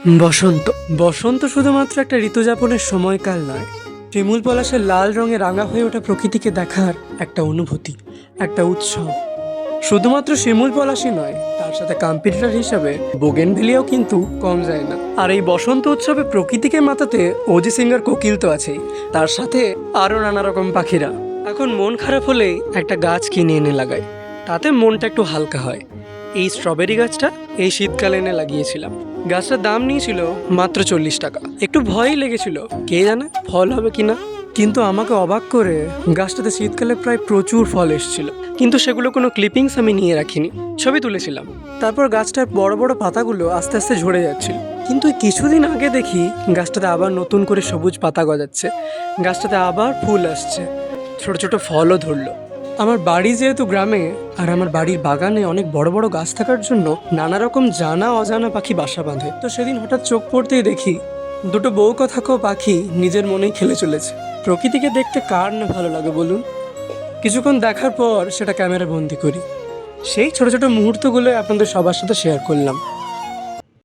বসন্ত বসন্ত শুধুমাত্র একটা ঋতুযাপনের সময়কাল নয়, শিমুল পলাশের লাল রঙে রাঙা হয়ে ওঠা প্রকৃতিকে দেখার একটা অনুভূতি, একটা উৎসব। শুধুমাত্র শিমুল পলাশই নয়, তার সাথে কম্পিটিটর হিসাবে বোগেনভেলিয়াও কিন্তু কম যায় না। আর এই বসন্ত উৎসবে প্রকৃতিকে মাতাতে অজি সিঙ্গার কোকিল তো আছেই, তার সাথে আরও নানা রকম পাখিরা। এখন মন খারাপ হলেই একটা গাছ কিনে এনে লাগাই, তাতে মনটা একটু হালকা হয়। এই স্ট্রবেরি গাছটা এই শীতকালে এনে লাগিয়েছিলাম। গাছটার দাম নিয়েছিল মাত্র 40 টাকা। একটু ভয়ই লেগেছিল, কে জানে ফল হবে কিনা। কিন্তু আমাকে অবাক করে গাছটাতে শীতকালে প্রায় প্রচুর ফল এসেছিল। কিন্তু সেগুলো কোনো ক্লিপিংস আমি নিয়ে রাখিনি, ছবি তুলেছিলাম। তারপর গাছটার বড় বড় পাতাগুলো আস্তে আস্তে ঝরে যাচ্ছিল। কিন্তু কিছুদিন আগে দেখি গাছটাতে আবার নতুন করে সবুজ পাতা গজাচ্ছে, গাছটাতে আবার ফুল আসছে, ছোট ছোট ফলও ধরলো। আমার বাড়ি যেহেতু গ্রামে, আর আমার বাড়ির বাগানে অনেক বড় বড় গাছ থাকার জন্য নানা রকম জানা অজানা পাখি বাসা বাঁধে। তো সেদিন হঠাৎ চোখ পড়তেই দেখি দুটো বউ কথাকেও পাখি নিজের মনেই খেলে চলেছে। প্রকৃতিকে দেখতে কার না ভালো লাগে বলুন। কিছুক্ষণ দেখার পর সেটা ক্যামেরা বন্দি করি। সেই ছোট ছোট মুহূর্তগুলো আপনাদের সবার সাথে শেয়ার করলাম।